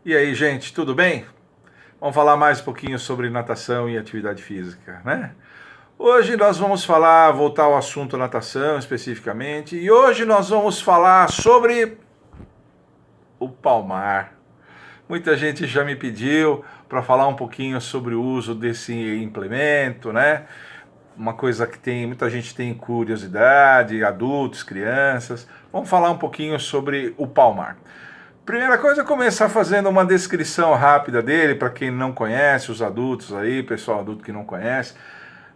E aí, gente, tudo bem? Vamos falar mais um pouquinho sobre natação e atividade física, né? Hoje nós vamos voltar ao assunto natação especificamente, e hoje nós vamos falar sobre o palmar. Muita gente já me pediu para falar um pouquinho sobre o uso desse implemento, né? Uma coisa que muita gente tem curiosidade, adultos, crianças. Vamos falar um pouquinho sobre o palmar. Primeira coisa é começar fazendo uma descrição rápida dele, para quem não conhece, os adultos aí, pessoal adulto que não conhece.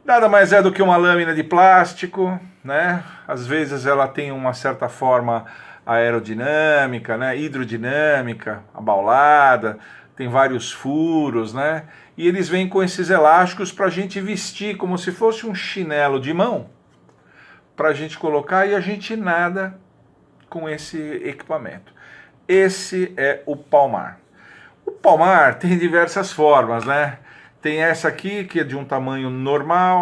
Nada mais é do que uma lâmina de plástico, né? Às vezes ela tem uma certa forma aerodinâmica, né? Hidrodinâmica, abaulada, tem vários furos, né? E eles vêm com esses elásticos para a gente vestir como se fosse um chinelo de mão, para a gente colocar e a gente nada com esse equipamento. Esse é o palmar. O palmar tem diversas formas, né? Tem essa aqui, que é de um tamanho normal,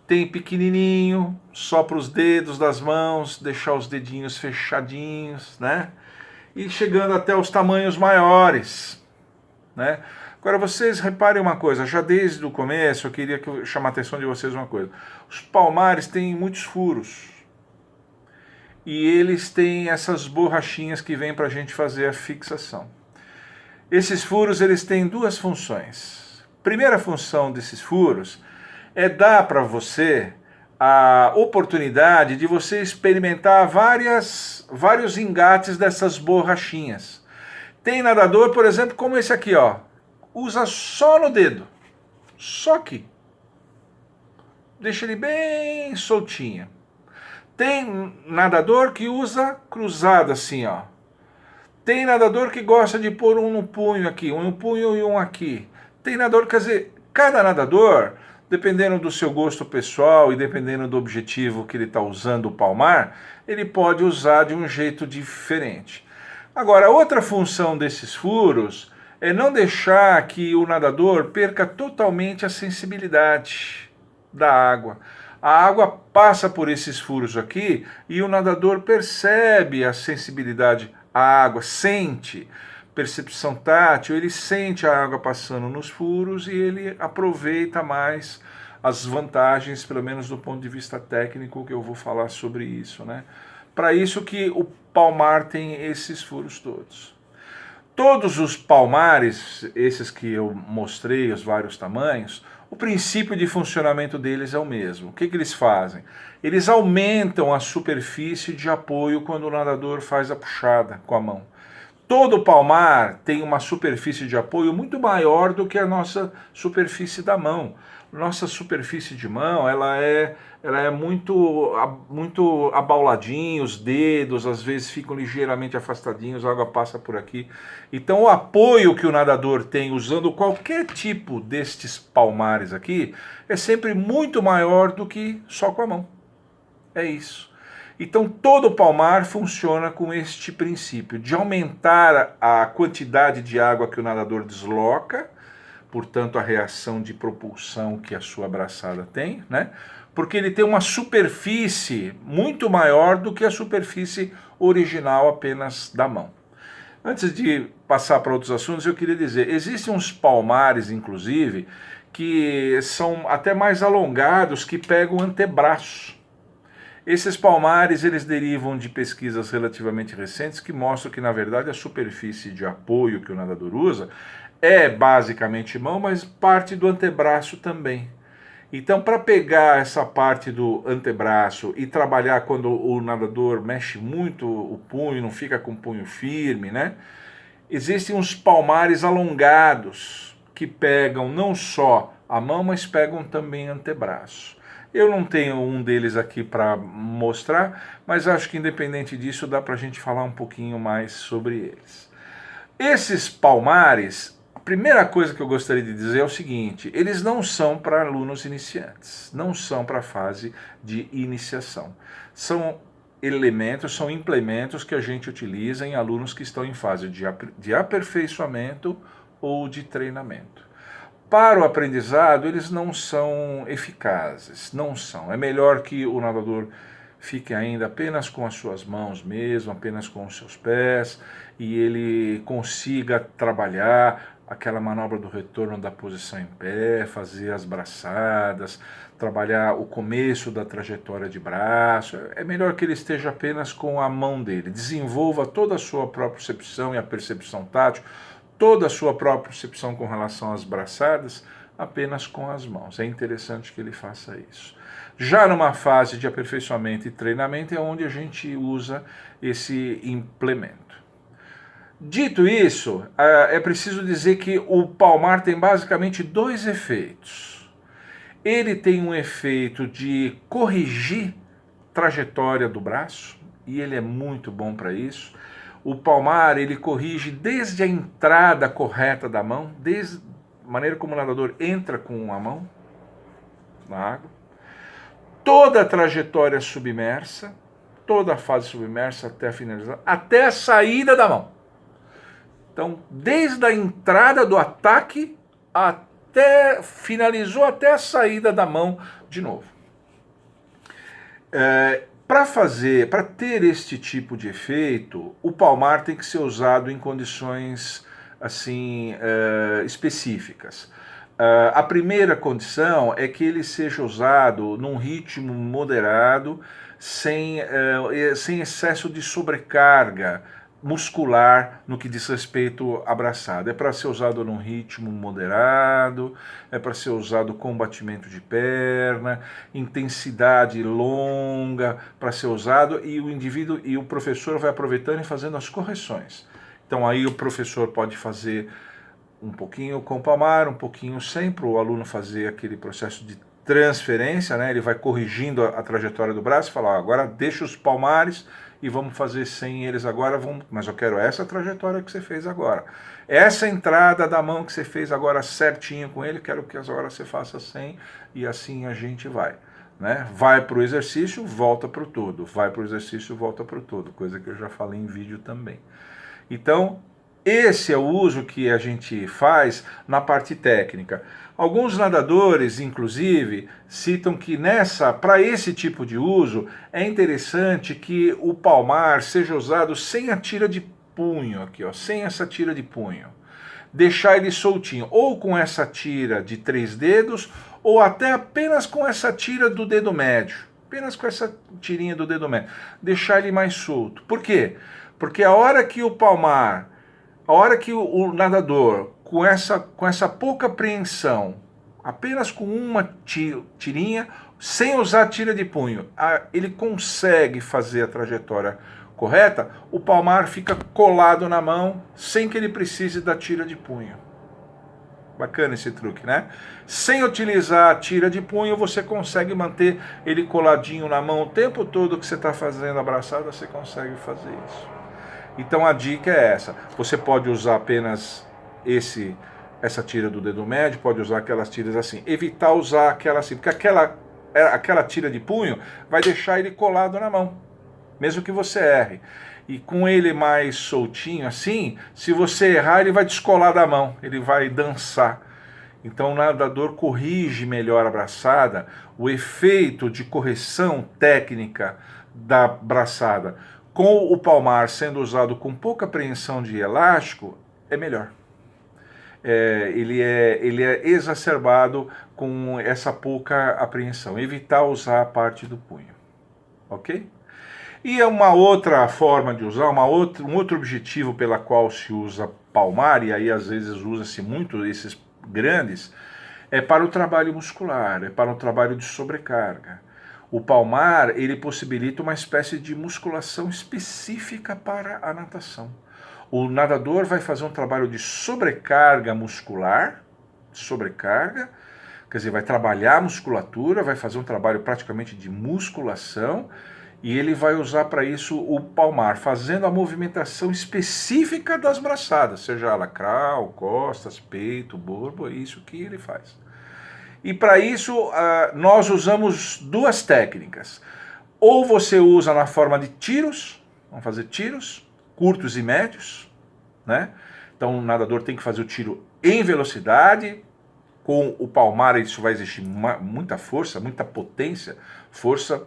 tem pequenininho, só para os dedos das mãos, deixar os dedinhos fechadinhos, né? E chegando até os tamanhos maiores, né? Agora vocês reparem uma coisa, já desde o começo eu queria chamar a atenção de vocês uma coisa. Os palmares têm muitos furos. E eles têm essas borrachinhas que vêm para a gente fazer a fixação. Esses furos eles têm duas funções. Primeira função desses furos é dar para você a oportunidade de você experimentar vários engates dessas borrachinhas. Tem nadador, por exemplo, como esse aqui, ó, usa só no dedo, só aqui, deixa ele bem soltinho. Tem nadador que usa cruzado assim, ó. Tem nadador que gosta de pôr um no punho aqui, um no punho e um aqui. Tem nadador, quer dizer, cada nadador, dependendo do seu gosto pessoal e dependendo do objetivo que ele está usando o palmar, ele pode usar de um jeito diferente. Agora, outra função desses furos é não deixar que o nadador perca totalmente a sensibilidade da água. A água passa por esses furos aqui e o nadador percebe a sensibilidade à água, sente percepção tátil, ele sente a água passando nos furos e ele aproveita mais as vantagens, pelo menos do ponto de vista técnico, que eu vou falar sobre isso, né? Para isso que o palmar tem esses furos todos. Todos os palmares, esses que eu mostrei, os vários tamanhos, o princípio de funcionamento deles é o mesmo. O que eles fazem? Eles aumentam a superfície de apoio quando o nadador faz a puxada com a mão. Todo palmar tem uma superfície de apoio muito maior do que a nossa superfície da mão. Nossa superfície de mão, ela é muito abauladinha, os dedos às vezes ficam ligeiramente afastadinhos, a água passa por aqui. Então o apoio que o nadador tem usando qualquer tipo destes palmares aqui é sempre muito maior do que só com a mão. É isso. Então todo palmar funciona com este princípio de aumentar a quantidade de água que o nadador desloca, portanto a reação de propulsão que a sua braçada tem, né? Porque ele tem uma superfície muito maior do que a superfície original apenas da mão. Antes de passar para outros assuntos, eu queria dizer, existem uns palmares, inclusive, que são até mais alongados, que pegam o antebraço. Esses palmares eles derivam de pesquisas relativamente recentes que mostram que, na verdade, a superfície de apoio que o nadador usa é basicamente mão, mas parte do antebraço também. Então, para pegar essa parte do antebraço e trabalhar quando o nadador mexe muito o punho, não fica com o punho firme, né? Existem uns palmares alongados que pegam não só a mão, mas pegam também o antebraço. Eu não tenho um deles aqui para mostrar, mas acho que independente disso dá para a gente falar um pouquinho mais sobre eles. Esses palmares, a primeira coisa que eu gostaria de dizer é o seguinte, eles não são para alunos iniciantes, não são para a fase de iniciação. São elementos, são implementos que a gente utiliza em alunos que estão em fase de aperfeiçoamento ou de treinamento. Para o aprendizado, eles não são eficazes, não são. É melhor que o nadador fique ainda apenas com as suas mãos mesmo, apenas com os seus pés, e ele consiga trabalhar aquela manobra do retorno da posição em pé, fazer as braçadas, trabalhar o começo da trajetória de braço. É melhor que ele esteja apenas com a mão dele. Desenvolva toda a sua propriocepção e a percepção tátil, toda a sua propriocepção com relação às braçadas, apenas com as mãos. É interessante que ele faça isso. Já numa fase de aperfeiçoamento e treinamento é onde a gente usa esse implemento. Dito isso, é preciso dizer que o palmar tem basicamente dois efeitos. Ele tem um efeito de corrigir trajetória do braço, e ele é muito bom para isso. O palmar, ele corrige desde a entrada correta da mão, desde a maneira como o nadador entra com a mão na água, toda a trajetória submersa, toda a fase submersa até a finalização, até a saída da mão. Então, desde a entrada do ataque até finalizou até a saída da mão de novo. Para ter este tipo de efeito, o palmar tem que ser usado em condições assim específicas. A primeira condição é que ele seja usado num ritmo moderado, sem excesso de sobrecarga muscular no que diz respeito à braçada. É para ser usado num ritmo moderado, é para ser usado com batimento de perna, intensidade longa, para ser usado, e o indivíduo e o professor vai aproveitando e fazendo as correções. Então aí o professor pode fazer um pouquinho com o palmar, um pouquinho sem, para o aluno fazer aquele processo de transferência, né? Ele vai corrigindo a trajetória do braço e fala, agora deixa os palmares e vamos fazer sem eles agora, mas eu quero essa trajetória que você fez agora. Essa entrada da mão que você fez agora certinho com ele, quero que agora você faça sem, e assim a gente vai. Né? Vai para o exercício, volta para o todo. Vai para o exercício, volta para o todo. Coisa que eu já falei em vídeo também. Então, esse é o uso que a gente faz na parte técnica. Alguns nadadores, inclusive, citam que para esse tipo de uso, é interessante que o palmar seja usado sem a tira de punho, aqui, ó, sem essa tira de punho. Deixar ele soltinho, ou com essa tira de 3 dedos, ou até apenas com essa tira do dedo médio. Apenas com essa tirinha do dedo médio. Deixar ele mais solto. Por quê? Porque a hora que o palmar, a hora que o nadador, com essa pouca apreensão, apenas com uma tirinha, sem usar tira de punho, ele consegue fazer a trajetória correta, o palmar fica colado na mão, sem que ele precise da tira de punho. Bacana esse truque, né? Sem utilizar a tira de punho, você consegue manter ele coladinho na mão o tempo todo que você está fazendo a braçada, você consegue fazer isso. Então a dica é essa. Você pode usar apenas essa tira do dedo médio, pode usar aquelas tiras assim. Evitar usar aquela assim, porque aquela tira de punho vai deixar ele colado na mão, mesmo que você erre. E com ele mais soltinho assim, se você errar, ele vai descolar da mão, ele vai dançar. Então o nadador corrige melhor a braçada, o efeito de correção técnica da braçada com o palmar sendo usado com pouca apreensão de elástico, é melhor. Ele é exacerbado com essa pouca apreensão. Evitar usar a parte do punho. Ok? E uma outra forma de usar, um outro objetivo pela qual se usa palmar, e aí às vezes usa-se muito esses grandes, é para o trabalho muscular, é para o trabalho de sobrecarga. O palmar, ele possibilita uma espécie de musculação específica para a natação. O nadador vai fazer um trabalho de sobrecarga muscular, quer dizer, vai trabalhar a musculatura, vai fazer um trabalho praticamente de musculação, e ele vai usar para isso o palmar, fazendo a movimentação específica das braçadas, seja ela crawl, costas, peito, borbo, é isso que ele faz. E para isso nós usamos duas técnicas. Ou você usa na forma de tiros, vamos fazer tiros curtos e médios, né? Então o nadador tem que fazer o tiro em velocidade, com o palmar isso vai exigir muita força, muita potência, força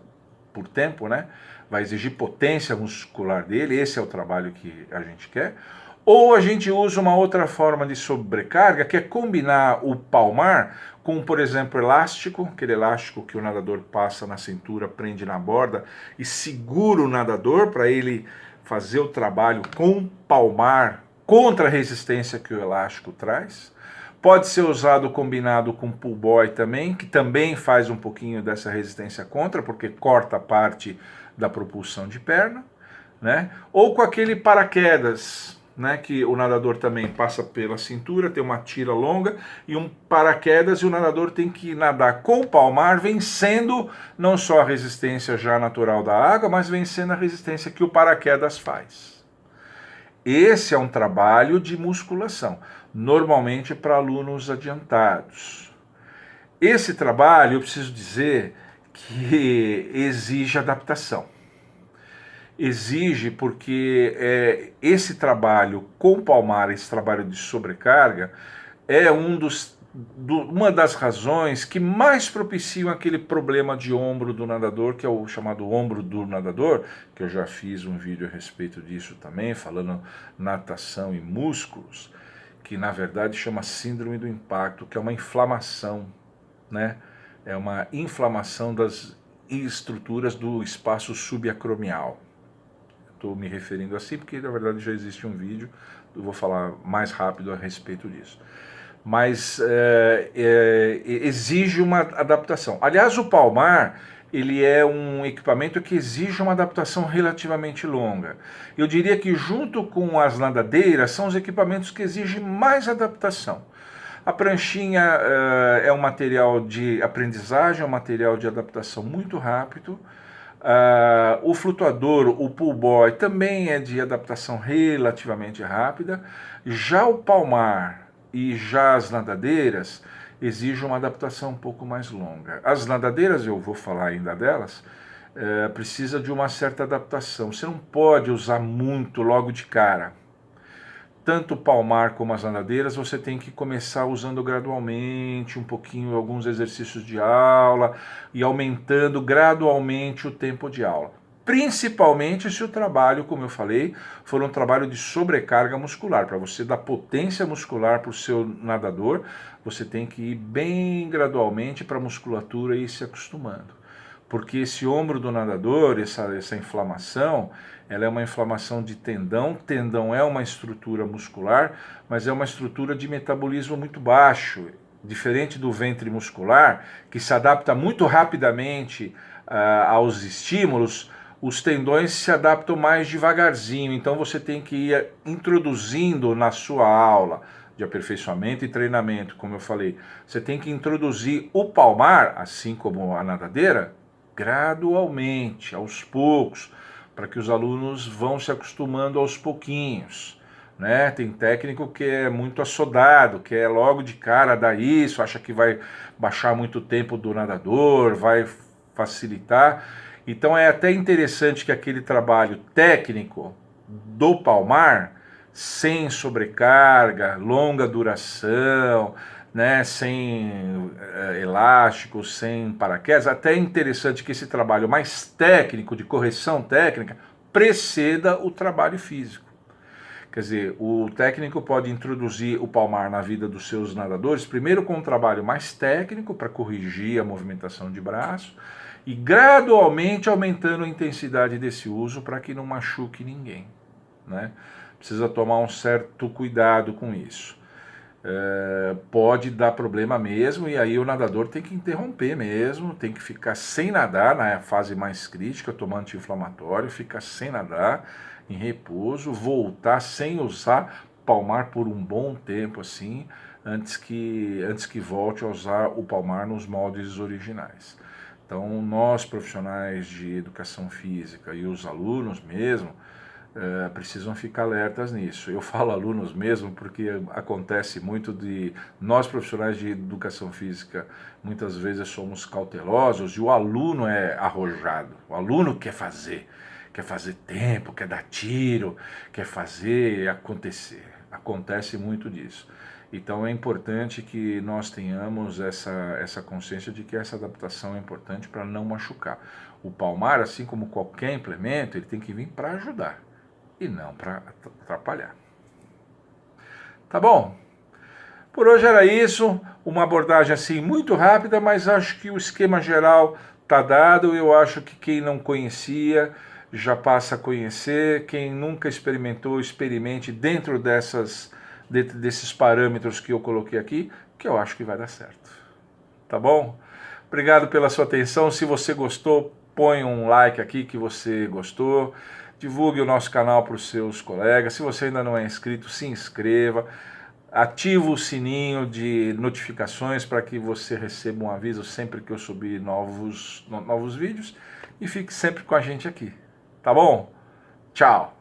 por tempo, né? Vai exigir potência muscular dele, esse é o trabalho que a gente quer. Ou a gente usa uma outra forma de sobrecarga, que é combinar o palmar com, por exemplo, elástico, aquele elástico que o nadador passa na cintura, prende na borda e segura o nadador para ele fazer o trabalho com palmar contra a resistência que o elástico traz. Pode ser usado combinado com pull buoy também, que também faz um pouquinho dessa resistência contra, porque corta a parte da propulsão de perna, né? Ou com aquele paraquedas, né, que o nadador também passa pela cintura, tem uma tira longa e um paraquedas, e o nadador tem que nadar com o palmar, vencendo não só a resistência já natural da água, mas vencendo a resistência que o paraquedas faz. Esse é um trabalho de musculação, normalmente para alunos adiantados. Esse trabalho, eu preciso dizer que exige adaptação. Exige porque esse trabalho com palmar, esse trabalho de sobrecarga, é uma das razões que mais propiciam aquele problema de ombro do nadador, que é o chamado ombro do nadador, que eu já fiz um vídeo a respeito disso também, falando natação e músculos, que na verdade chama síndrome do impacto, que é uma inflamação, né? É uma inflamação das estruturas do espaço subacromial. Estou me referindo assim porque na verdade já existe um vídeo, eu vou falar mais rápido a respeito disso. Mas exige uma adaptação. Aliás, o palmar, ele é um equipamento que exige uma adaptação relativamente longa. Eu diria que junto com as nadadeiras são os equipamentos que exigem mais adaptação. A pranchinha é um material de aprendizagem, é um material de adaptação muito rápido. O flutuador, o pull buoy, também é de adaptação relativamente rápida. Já o palmar e já as nadadeiras exigem uma adaptação um pouco mais longa. As nadadeiras, eu vou falar ainda delas, precisa de uma certa adaptação. Você não pode usar muito logo de cara. Tanto o palmar como as nadadeiras, você tem que começar usando gradualmente, um pouquinho, alguns exercícios de aula, e aumentando gradualmente o tempo de aula. Principalmente se o trabalho, como eu falei, for um trabalho de sobrecarga muscular. Para você dar potência muscular para o seu nadador, você tem que ir bem gradualmente para a musculatura e ir se acostumando. Porque esse ombro do nadador, essa inflamação, ela é uma inflamação de tendão. Tendão é uma estrutura muscular, mas é uma estrutura de metabolismo muito baixo, diferente do ventre muscular, que se adapta muito rapidamente aos estímulos. Os tendões se adaptam mais devagarzinho, então você tem que ir introduzindo na sua aula de aperfeiçoamento e treinamento, como eu falei, você tem que introduzir o palmar, assim como a nadadeira, gradualmente, aos poucos, para que os alunos vão se acostumando aos pouquinhos. Né? Tem técnico que é muito assodado, que é logo de cara dar isso, acha que vai baixar muito o tempo do nadador, vai facilitar. Então é até interessante que aquele trabalho técnico do palmar, sem sobrecarga, longa duração, né, sem elástico, sem paraquedas, até é interessante que esse trabalho mais técnico, de correção técnica, preceda o trabalho físico. Quer dizer, o técnico pode introduzir o palmar na vida dos seus nadadores, primeiro com um trabalho mais técnico, para corrigir a movimentação de braço, e gradualmente aumentando a intensidade desse uso para que não machuque ninguém. Né? Precisa tomar um certo cuidado com isso. Pode dar problema mesmo, e aí o nadador tem que interromper mesmo, tem que ficar sem nadar na fase mais crítica, tomar anti-inflamatório, ficar sem nadar, em repouso, voltar sem usar palmar por um bom tempo assim, antes que volte a usar o palmar nos moldes originais. Então nós profissionais de educação física e os alunos mesmo, precisam ficar alertas nisso. Eu falo alunos mesmo porque acontece muito de nós profissionais de educação física muitas vezes somos cautelosos e o aluno é arrojado, o aluno quer fazer tempo, quer dar tiro, quer fazer acontecer. Acontece muito disso. Então é importante que nós tenhamos essa consciência de que essa adaptação é importante para não machucar. O palmar, assim como qualquer implemento, ele tem que vir para ajudar e não para atrapalhar. Tá bom? Por hoje era isso, uma abordagem assim muito rápida, mas acho que o esquema geral está dado. Eu acho que quem não conhecia já passa a conhecer, quem nunca experimentou, experimente dentro desses parâmetros que eu coloquei aqui, que eu acho que vai dar certo. Tá bom? Obrigado pela sua atenção. Se você gostou, põe um like aqui que você gostou. Divulgue o nosso canal para os seus colegas. Se você ainda não é inscrito, se inscreva. Ativa o sininho de notificações para que você receba um aviso sempre que eu subir novos vídeos. E fique sempre com a gente aqui. Tá bom? Tchau!